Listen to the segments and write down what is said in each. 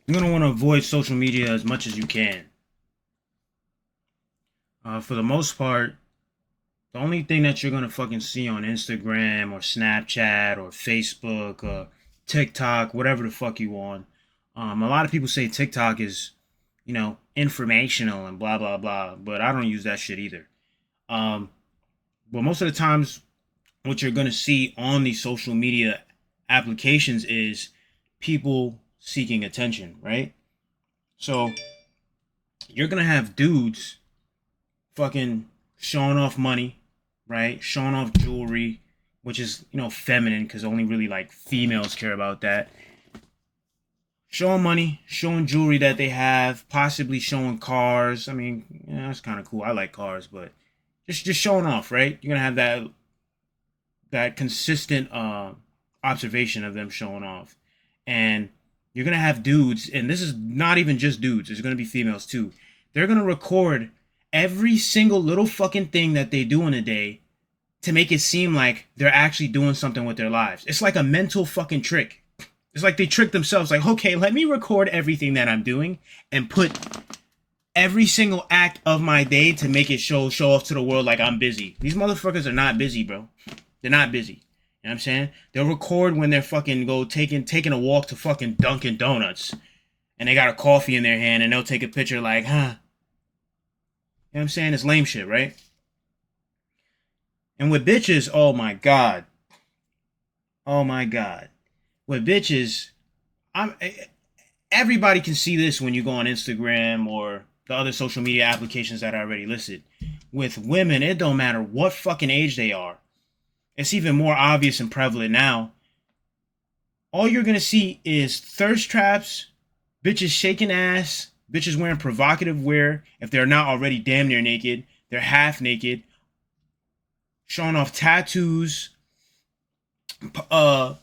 You're gonna want to avoid social media as much as you can. For the most part, the only thing that you're gonna fucking see on Instagram or Snapchat or Facebook or TikTok, whatever the fuck you want. A lot of people say TikTok is, informational and blah blah blah, but I don't use that shit either. Um, but most of the times, what you're gonna see on these social media applications is people seeking attention, right? So you're gonna have dudes fucking showing off money, right? Showing off jewelry, which is, feminine because only really like females care about that. Showing money, showing jewelry that they have, possibly showing cars. I mean, yeah, that's kind of cool. I like cars, but just showing off, right? You're gonna have that consistent observation of them showing off, and you're gonna have dudes, and this is not even just dudes. There's gonna be females too. They're gonna record every single little fucking thing that they do in a day to make it seem like they're actually doing something with their lives. It's like a mental fucking trick. It's like they trick themselves, like, okay, let me record everything that I'm doing and put every single act of my day to make it show off to the world like I'm busy. These motherfuckers are not busy, bro. They're not busy. You know what I'm saying? They'll record when they're fucking go taking a walk to fucking Dunkin' Donuts and they got a coffee in their hand and they'll take a picture like, huh. You know what I'm saying? It's lame shit, right? And with bitches, oh my god. Oh my god. With bitches, I'm everybody can see this when you go on Instagram or the other social media applications that I already listed. With women, it don't matter what fucking age they are. It's even more obvious and prevalent now. All you're gonna see is thirst traps, bitches shaking ass, bitches wearing provocative wear. If they're not already damn near naked, they're half naked, showing off tattoos, uh,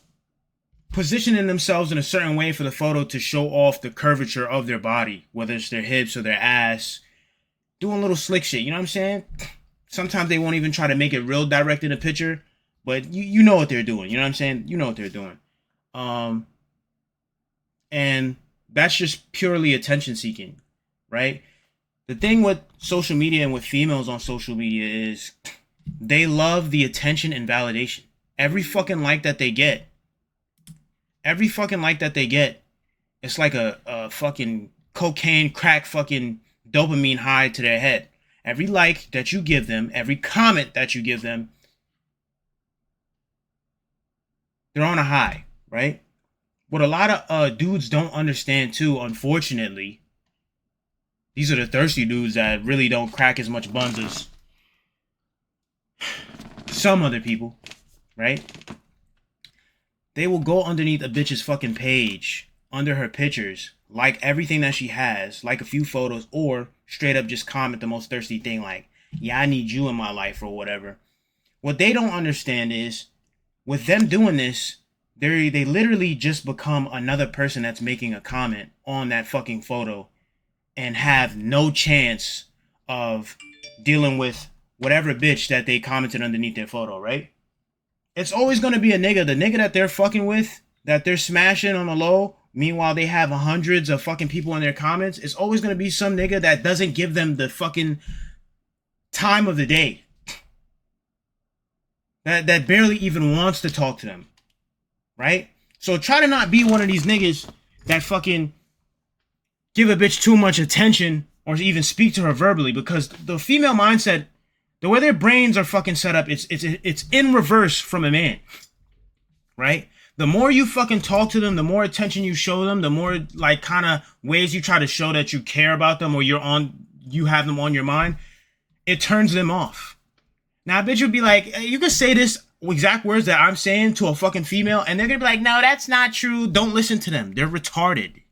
positioning themselves in a certain way for the photo to show off the curvature of their body, whether it's their hips or their ass, doing little slick shit. You know what I'm saying? Sometimes they won't even try to make it real direct in a picture, but you know what they're doing. You know what I'm saying? You know what they're doing. Um, and that's just purely attention seeking, right? The thing with social media and with females on social media is they love the attention and validation. Every fucking like that they get, every fucking like that they get, it's like a fucking cocaine crack fucking dopamine high to their head. Every like that you give them, every comment that you give them, they're on a high, right? What a lot of dudes don't understand too, unfortunately, these are the thirsty dudes that really don't crack as much buns as some other people, right? They will go underneath a bitch's fucking page, under her pictures, like everything that she has, like a few photos, or straight up just comment the most thirsty thing like, yeah, I need you in my life or whatever. What they don't understand is, with them doing this, they literally just become another person that's making a comment on that fucking photo and have no chance of dealing with whatever bitch that they commented underneath their photo, right? It's always gonna be the nigga that they're fucking with, that they're smashing on the low. Meanwhile, they have hundreds of fucking people in their comments. It's always gonna be some nigga that doesn't give them the fucking time of the day. That barely even wants to talk to them, right? So try to not be one of these niggas that fucking give a bitch too much attention or even speak to her verbally, because the female mindset, the way their brains are fucking set up, it's in reverse from a man, right? The more you fucking talk to them, the more attention you show them, the more like kind of ways you try to show that you care about them or you have them on your mind, it turns them off. Now, a bitch would be like, hey, you can say this exact words that I'm saying to a fucking female, and they're gonna be like, no, that's not true. Don't listen to them. They're retarded.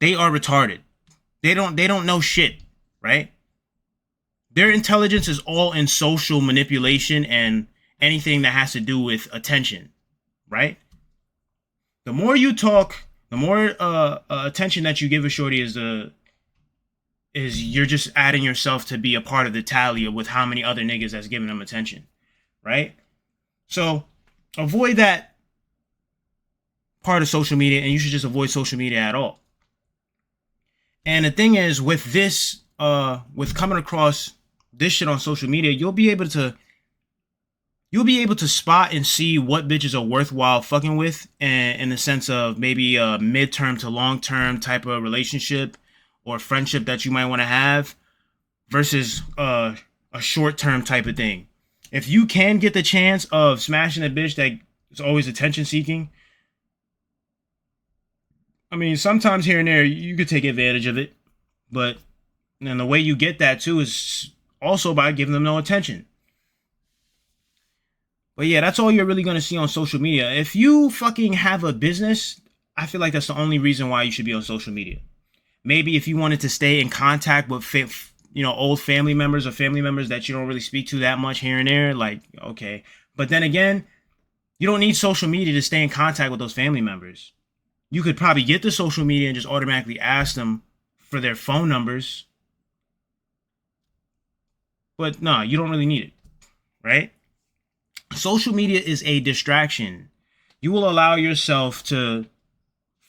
They are retarded. They don't know shit, right? Their intelligence is all in social manipulation and anything that has to do with attention, right? The more you talk, the more attention that you give a shorty is you're just adding yourself to be a part of the tally with how many other niggas that's giving them attention, right? So avoid that part of social media, and you should just avoid social media at all. And the thing is, with this, with coming across this shit on social media, you'll be able to spot and see what bitches are worthwhile fucking with, and in the sense of maybe a midterm to long term type of relationship or friendship that you might want to have, versus a short term type of thing. If you can get the chance of smashing a bitch that is always attention seeking, I mean, sometimes here and there you could take advantage of it, but and the way you get that too is also by giving them no attention. But yeah, that's all you're really gonna see on social media. If you fucking have a business, I feel like that's the only reason why you should be on social media. Maybe if you wanted to stay in contact with old family members or family members that you don't really speak to that much here and there, like, okay. But then again, you don't need social media to stay in contact with those family members. You could probably get the social media and just automatically ask them for their phone numbers. But no, you don't really need it, right? Social media is a distraction. You will allow yourself to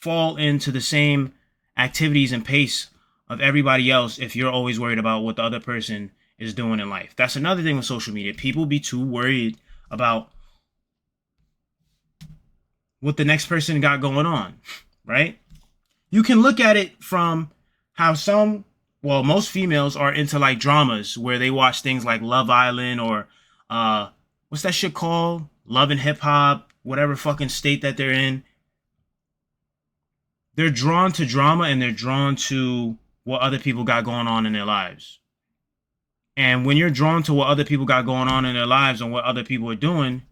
fall into the same activities and pace of everybody else if you're always worried about what the other person is doing in life. That's another thing with social media. People be too worried about what the next person got going on, right? You can look at it from how most females are into like dramas where they watch things like Love Island or what's that shit called? Love and Hip Hop, whatever fucking state that they're in. They're drawn to drama and they're drawn to what other people got going on in their lives. And when you're drawn to what other people got going on in their lives and what other people are doing,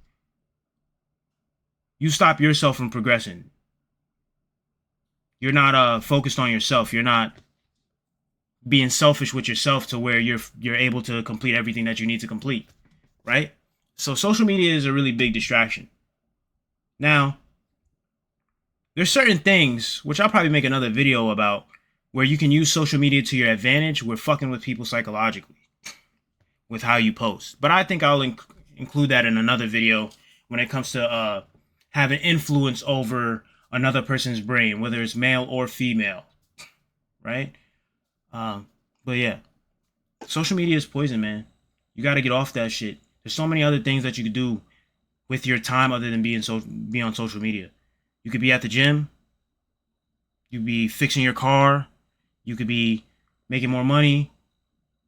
you stop yourself from progressing. You're not focused on yourself. You're not being selfish with yourself to where you're able to complete everything that you need to complete, right? So social media is a really big distraction. Now, there's certain things, which I'll probably make another video about, where you can use social media to your advantage. We're fucking with people psychologically with how you post. But I think I'll include that in another video when it comes to having influence over another person's brain, whether it's male or female, right? But yeah, social media is poison, man. You got to get off that shit. There's so many other things that you could do with your time other than be on social media. You could be at the gym. You could be fixing your car. You could be making more money.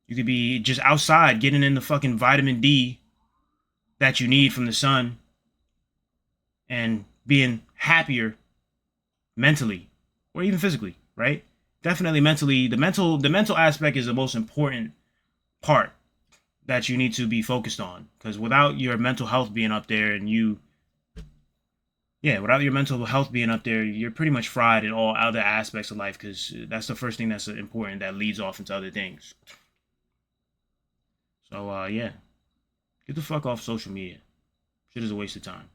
You could be just outside getting in the fucking vitamin D that you need from the sun and being happier mentally or even physically, right? Definitely mentally. The mental aspect is the most important part that you need to be focused on, because without your mental health being up there without your mental health being up there, you're pretty much fried in all other aspects of life, because that's the first thing that's important that leads off into other things. So, yeah. Get the fuck off social media. Shit is a waste of time.